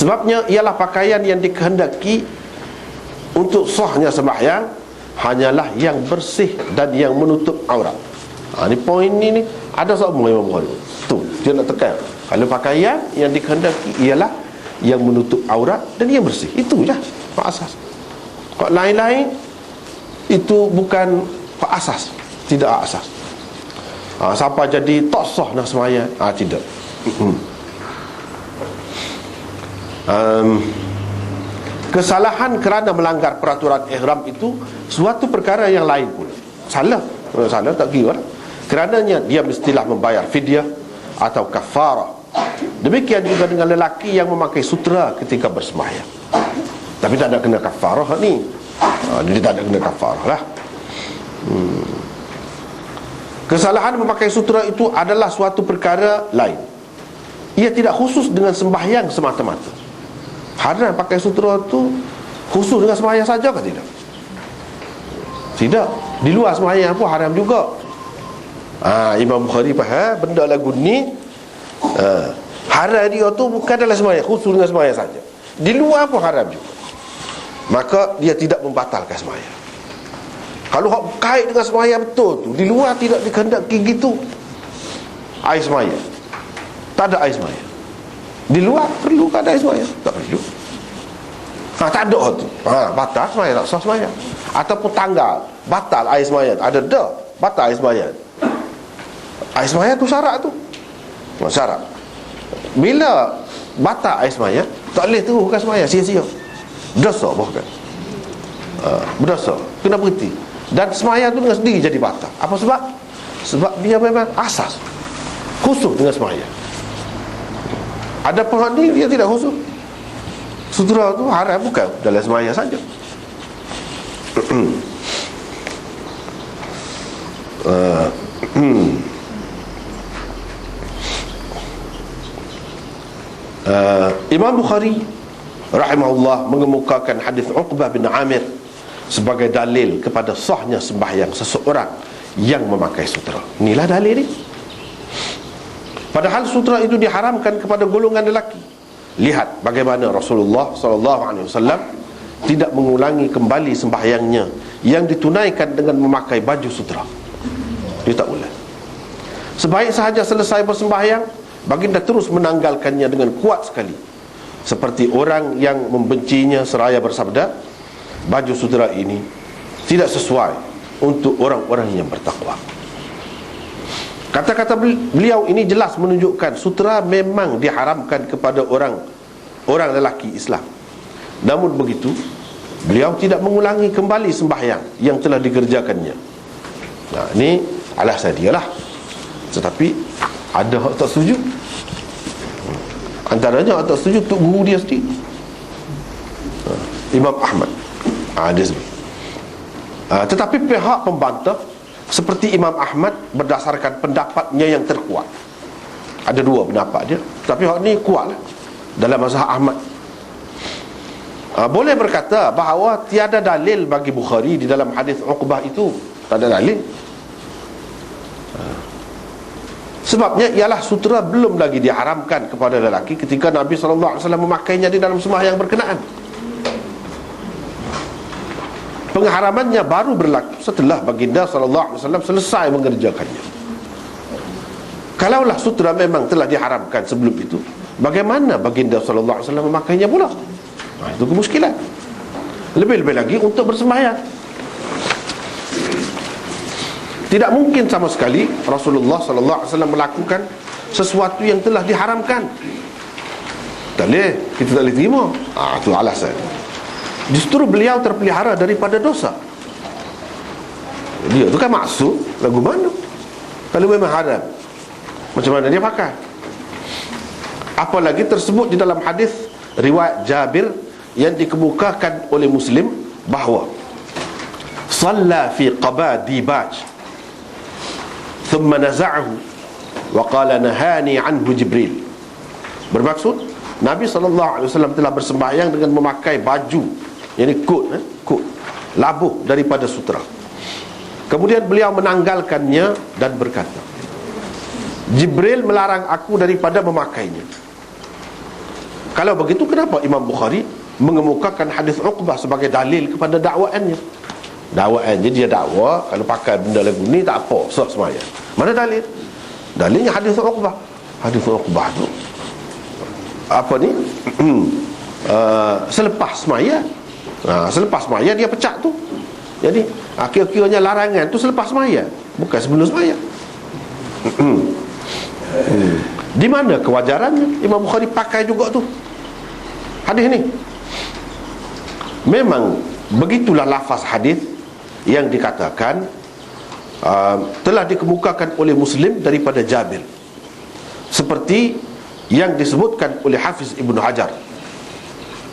Sebabnya ialah pakaian yang dikehendaki untuk sahnya sembahyang hanyalah yang bersih dan yang menutup aurat. Ni poin ni ada sama Imam Bukhari. Tu dia nak tekan. Kalau pakaian yang dikehendaki ialah yang menutup aurat dan yang bersih. Itu je asas. Kalau lain-lain itu bukan asas, tidak asas. Siapa jadi tak sah nak sembahyang? Tidak. Kesalahan kerana melanggar peraturan ihram itu suatu perkara yang lain pula. Salah tak kira lah. Kerananya dia mestilah membayar fidyah atau kafarah. Demikian juga dengan lelaki yang memakai sutera ketika bersembahyang. Tapi tak ada kena kafarah ni. Dia tak ada kena kafarah lah. Kesalahan memakai sutera itu adalah suatu perkara lain. Ia tidak khusus dengan sembahyang semata-mata. Haram pakai sutera tu khusus dengan sembahyang saja ke tidak? Tidak. Di luar sembahyang pun haram juga. Imam Bukhari faham benda lagu ni haram dia tu bukan dalam sembahyang, khusus dengan sembahyang saja. Di luar pun haram juga. Maka dia tidak membatalkan sembahyang. Kalau hak kait dengan sembahyang betul tu, di luar tidak dikehendaki gitu, air sembahyang. Tak ada air sembahyang. Di luar perlu kan ada air sembahyang? Tak perlu. Tak ada tu. Batal sembahyang, tak sah sembahyang. Ataupun tanggal batal air sembahyang, ada dah batal air sembahyang. Air sembahyang tu syarat tu. Syarat. Bila batal air sembahyang, tak boleh teruskan sembahyang sia-sia. Berdosa bahkan. Berdosa. Kena berhenti. Dan sembahyang tu dengan sendiri jadi batal. Apa sebab? Sebab dia memang asas khusus dengan sembahyang. Ada pihak ni dia tidak khusus. Sutera tu haram bukan dalam sembahyang saja. Imam Bukhari rahimahullah mengemukakan hadis Uqbah bin Amir sebagai dalil kepada sahnya sembahyang seseorang yang memakai sutera. Inilah dalil ni. Padahal sutera itu diharamkan kepada golongan lelaki. Lihat bagaimana Rasulullah SAW tidak mengulangi kembali sembahyangnya yang ditunaikan dengan memakai baju sutera. Dia tak ulang. Sebaik sahaja selesai bersembahyang, baginda terus menanggalkannya dengan kuat sekali, seperti orang yang membencinya seraya bersabda, baju sutera ini tidak sesuai untuk orang-orang yang bertakwa. Kata-kata beliau ini jelas menunjukkan sutera memang diharamkan kepada orang lelaki Islam. Namun begitu, beliau tidak mengulangi kembali sembahyang yang telah dikerjakannya. Ini alasan dia lah. Tetapi ada hak tak setuju. Antaranya hak tak setuju untuk guru dia sendiri, Imam Ahmad. Dia sebut. Tetapi pihak pembantah seperti Imam Ahmad berdasarkan pendapatnya yang terkuat. Ada dua pendapat dia, tapi hak ni kuat lah dalam mazhab Ahmad. Boleh berkata bahawa tiada dalil bagi Bukhari di dalam hadis Uqbah itu. Tak ada dalil. Sebabnya ialah sutera belum lagi diharamkan kepada lelaki ketika Nabi SAW memakainya di dalam sembahyang berkenaan. Pengharamannya baru berlaku setelah baginda SAW selesai mengerjakannya. Kalaulah sutera memang telah diharamkan sebelum itu, bagaimana baginda SAW memakainya pula? Itu kemuskilan. Lebih-lebih lagi untuk bersembahyang. Tidak mungkin sama sekali Rasulullah SAW melakukan sesuatu yang telah diharamkan. Tak boleh, kita tak boleh terima. Itu alasan. Justru beliau terpelihara daripada dosa. Dia tu kan maksud lagu mana? Kalau memang haram, macam mana dia pakai? Apalagi tersebut di dalam hadis riwayat Jabir yang dikemukakan oleh Muslim bahawa salla fi qaba dibaj thumma naza'ahu wa qala nahani anhu Jibril. Bermaksud Nabi SAW telah bersembahyang dengan memakai baju, yakni kot labuh daripada sutera. Kemudian beliau menanggalkannya dan berkata, Jibril melarang aku daripada memakainya. Kalau begitu, kenapa Imam Bukhari mengemukakan hadis Uqbah sebagai dalil kepada dakwaannya? Dakwaan, jadi dia dakwa kalau pakai benda lagu ni tak apa, sah sembahyang. Mana dalil? Dalilnya hadis Uqbah. Hadis Uqbah tu apa ni? Selepas sembahyang. Selepas sembahyang dia pecah tu. Jadi kira-kiranya larangan tu selepas sembahyang, bukan sebelum sembahyang. Di mana kewajarannya Imam Bukhari pakai juga tu hadis ni? Memang begitulah lafaz hadis yang dikatakan telah dikemukakan oleh Muslim daripada Jabir, seperti yang disebutkan oleh Hafiz Ibn Hajar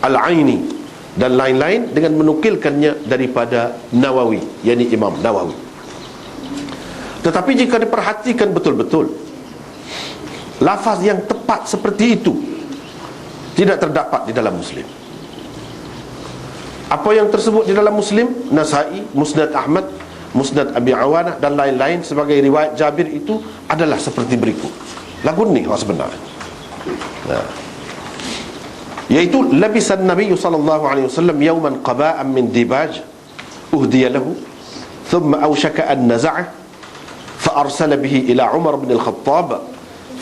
Al-Aini dan lain-lain dengan menukilkannya daripada Nawawi, yakni Imam Nawawi. Tetapi jika diperhatikan betul-betul, lafaz yang tepat seperti itu tidak terdapat di dalam Muslim. Apa yang tersebut di dalam Muslim, Nasai, Musnad Ahmad, Musnad Abi Awanah dan lain-lain sebagai riwayat Jabir itu adalah seperti berikut. Lagu ni sebenarnya, yaitu labisan Nabi sallallahu alaihi wasallam yawman qaba'an min dibaj uhdiya lahu thumma awshaka an naza'ah fa arsala bihi ila Umar bin al-Khattab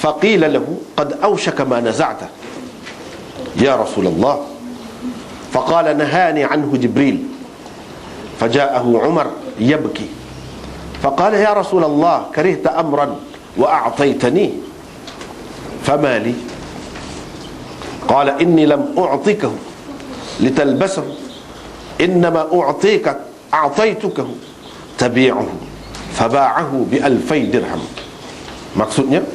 faqila lahu qad awshaka ma naza'ta ya Rasulullah faqala nahani anhu Jibril faja'ahu Umar yabki faqala ya Rasulullah karihta amran wa a'taytani fama li qala inni lam u'tikahu litalbasahu innama a'taytukahu tabi'uhu faba'ahu bi alfai dirham. Maksudnya,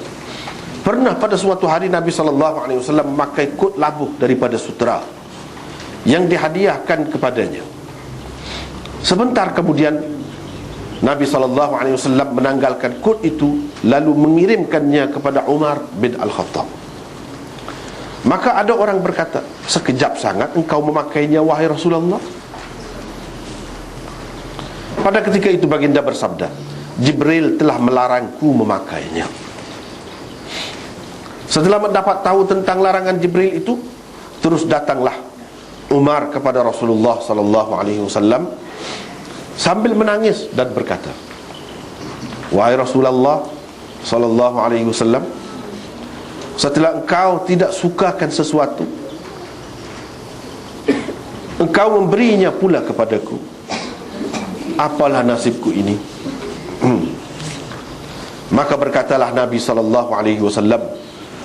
pernah pada suatu hari Nabi SAW memakai kut labuh daripada sutera yang dihadiahkan kepadanya. Sebentar kemudian Nabi SAW menanggalkan kut itu lalu mengirimkannya kepada Umar bin Al-Khattab. Maka ada orang berkata, sekejap sangat engkau memakainya wahai Rasulullah. Pada ketika itu baginda bersabda, Jibril telah melarangku memakainya. Setelah mendapat tahu tentang larangan Jibril itu, terus datanglah Umar kepada Rasulullah SAW sambil menangis dan berkata, wahai Rasulullah SAW, setelah engkau tidak sukakan sesuatu, engkau memberinya pula kepadaku. Apalah nasibku ini? Maka berkatalah Nabi SAW,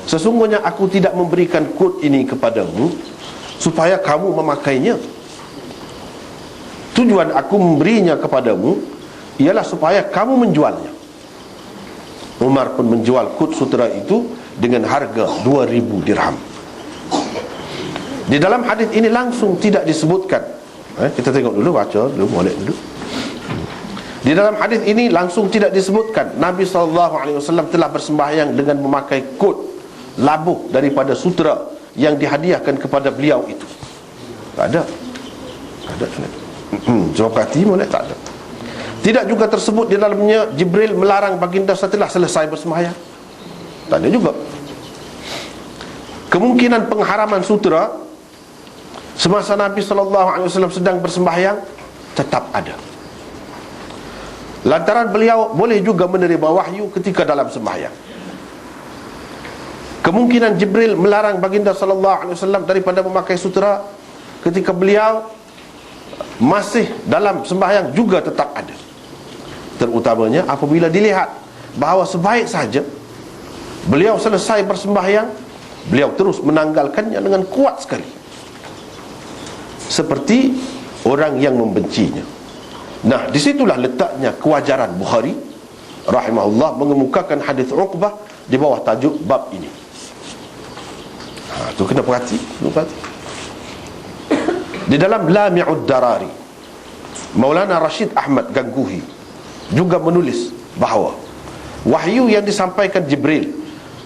sesungguhnya aku tidak memberikan kut ini kepadamu supaya kamu memakainya. Tujuan aku memberinya kepadamu ialah supaya kamu menjualnya. Umar pun menjual kut sutera itu dengan harga 2.000 dirham. Di dalam hadis ini langsung tidak disebutkan, kita tengok dulu, baca dulu, molek dulu. Di dalam hadis ini langsung tidak disebutkan Nabi SAW telah bersembahyang dengan memakai kut labuh daripada sutera yang dihadiahkan kepada beliau itu. Tak ada. Jawab hati molek, tak ada. Tidak juga tersebut di dalamnya Jibril melarang baginda setelah selesai bersembahyang. Tak ada juga. Kemungkinan pengharaman sutera semasa Nabi SAW sedang bersembahyang tetap ada, lantaran beliau boleh juga menerima wahyu ketika dalam sembahyang. Kemungkinan Jibril melarang baginda SAW daripada memakai sutera ketika beliau masih dalam sembahyang juga tetap ada, terutamanya apabila dilihat bahawa sebaik saja beliau selesai bersembahyang, beliau terus menanggalkannya dengan kuat sekali, seperti orang yang membencinya. Nah, disitulah letaknya kewajaran Bukhari rahimahullah mengemukakan hadis Uqbah di bawah tajuk bab ini. Tu kena perhati. Di dalam Lami'ud Darari, Maulana Rashid Ahmad Gangguhi juga menulis bahawa wahyu yang disampaikan Jibril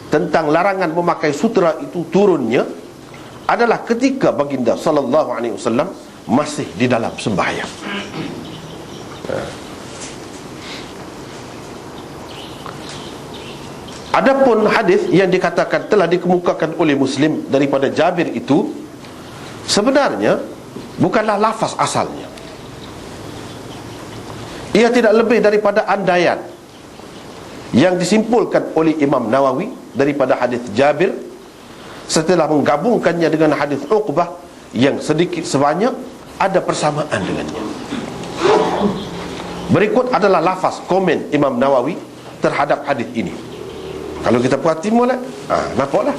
tentang larangan memakai sutera itu turunnya adalah ketika baginda SAW masih di dalam sembahyang. Adapun hadis yang dikatakan telah dikemukakan oleh Muslim daripada Jabir itu sebenarnya bukanlah lafaz asalnya. Ia tidak lebih daripada andaian yang disimpulkan oleh Imam Nawawi daripada hadis Jabir setelah menggabungkannya dengan hadis Uqbah yang sedikit sebanyak ada persamaan dengannya. Berikut adalah lafaz komen Imam Nawawi terhadap hadis ini. Kalau kita perhati mulai, nampaklah.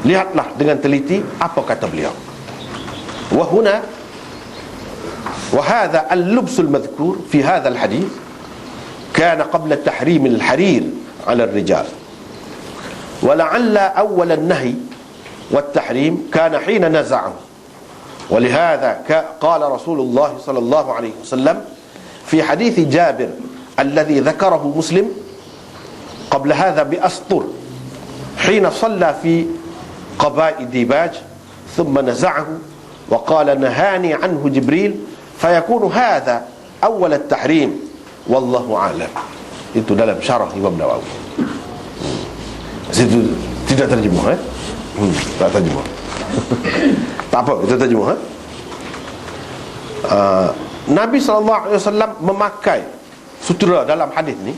Lihatlah dengan teliti apa kata beliau. Wa huna wa hadha al-lubs al-madhkur fi hadha al-hadith kana qabla tahrim al-harir 'ala ar-rijal. Wa la'alla awwal an-nahy wat-tahrim kana hina naza'ahu. ولهذا قال رسول الله صلى الله عليه وسلم في حديث جابر الذي ذكره مسلم قبل هذا بأسطر حين صلى في قباء ديباج ثم نزعه وقال نهاني عنه جبريل فيكون هذا أول التحريم والله أعلم. Itu dalam syarah Imam Nawawi. Situ tidak terjemah tak terjemah. Tak apa, kita terjemah. Nabi SAW memakai sutera dalam hadis ni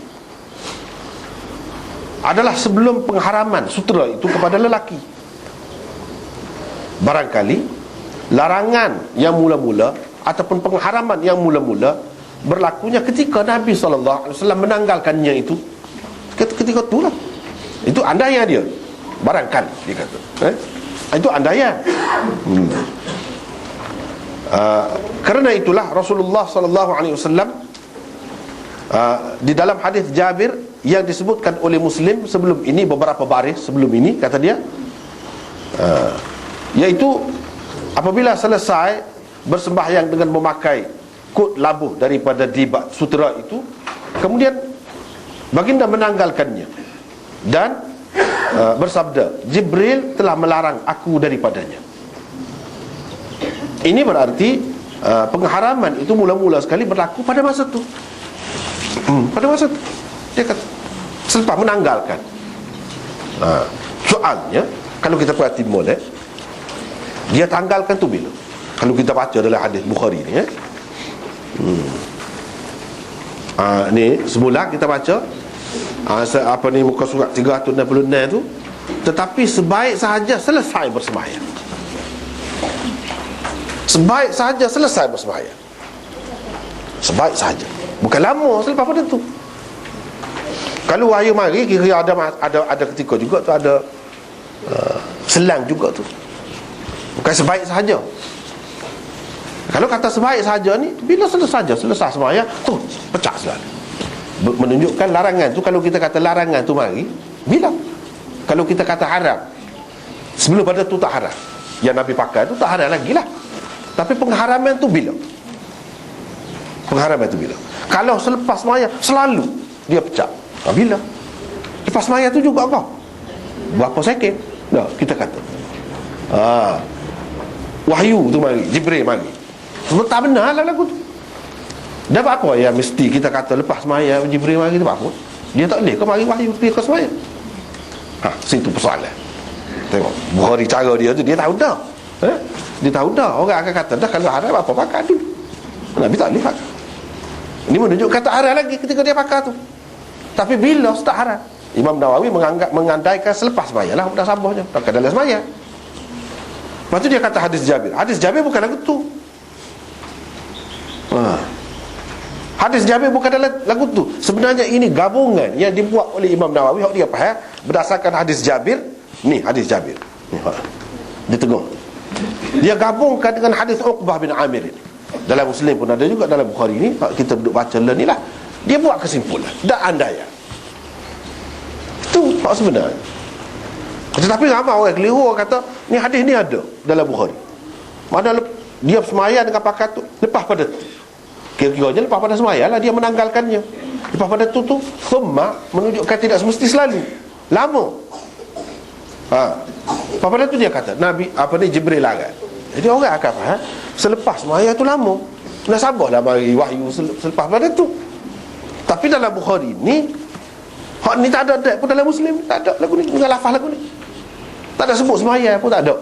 adalah sebelum pengharaman sutera itu kepada lelaki. Barangkali larangan yang mula-mula ataupun pengharaman yang mula-mula berlakunya ketika Nabi SAW menanggalkannya itu. Ketika itulah. Itu andaian dia. Barangkali dia kata. Itu andaian. Kerana itulah Rasulullah SAW di dalam hadis Jabir yang disebutkan oleh Muslim sebelum ini, beberapa baris sebelum ini, kata dia, iaitu apabila selesai bersembahyang dengan memakai kut labuh daripada dibat sutera itu, kemudian baginda menanggalkannya dan bersabda, Jibril telah melarang aku daripadanya. Ini berarti pengharaman itu mula-mula sekali berlaku pada masa itu. Pada masa itu dia kata selepas menanggalkan. Soalnya kalau kita perhati molek, dia tanggalkan tu bila? Kalau kita baca dalam hadis Bukhari ni, ni semula kita baca apa ni, muka surat 366 tu, tetapi sebaik sahaja selesai bersembahyang. Sebaik sahaja selesai bersembahyang. Sebaik sahaja, bukan lama selepas pada tu. Kalau wahyu mari, kira ada ketika juga tu ada selang juga tu. Bukan sebaik sahaja. Kalau kata sebaik sahaja ni, bila selesai sembahyang tu pecah selalu. Menunjukkan larangan tu. Kalau kita kata larangan tu mari bila? Kalau kita kata haram, sebelum pada tu tak haram, yang Nabi pakai tu tak haram lagi lah. Tapi pengharaman tu bila? Pengharaman tu bila? Kalau selepas sembahyang selalu dia pecah, bila? Lepas sembahyang tu juga kau berapa second dah kita kata wahyu tu mari, Jibril mari, sebab tak benar lah lagu tu. Dah apa yang mesti kita kata lepas sembahyang Jibril mari tu apa? Dia tak boleh ke mari wahyu dia ke sembahyang? Situ persoalan. Tengok Bukhari cara dia tu, dia tahu dah. Dia tahu dah. Orang akan kata dah kalau haram apa pakai dulu. Nabi tak boleh pakai. Ini menunjukkan tak haram lagi ketika dia pakai tu. Tapi bila tak haram, Imam Nawawi mengandaikan selepas sembahyang lah, dah sambahnya, tak dalam sembahyang. Lepas tu dia kata hadis Jabir. Hadis Jabir bukan lagu tu. Hadis Jabir bukan dalam lagu tu. Sebenarnya ini gabungan yang dibuat oleh Imam Nawawi, dia faham berdasarkan hadis Jabir. Ni hadis Jabir ni, dia tengok, dia gabungkan dengan hadis Uqbah bin Amir ini. Dalam Muslim pun ada juga, dalam Bukhari ni kita duduk baca ni lah. Dia buat kesimpulan dan andaian. Itu tak sebenarnya. Tetapi ramai orang keliru, orang kata ni hadis ni ada dalam Bukhari. Mana dia semayang dengan pakai tu lepas pada tu, kira-kiranya lepas pada semayang lah dia menanggalkannya. Lepas pada tu thumma menunjukkan tidak semesti selalu lama. Lepas pada tu dia kata Nabi Jibril larang. Jadi orang akan faham selepas semayang tu lama, nak sabarlah mari wahyu selepas pada tu. Tapi dalam Bukhari ni Hak ni tak ada pun dalam Muslim, tak ada lagu ni, dengan lafaz lagu ni. Tak ada sebut sembahyang pun tak ada.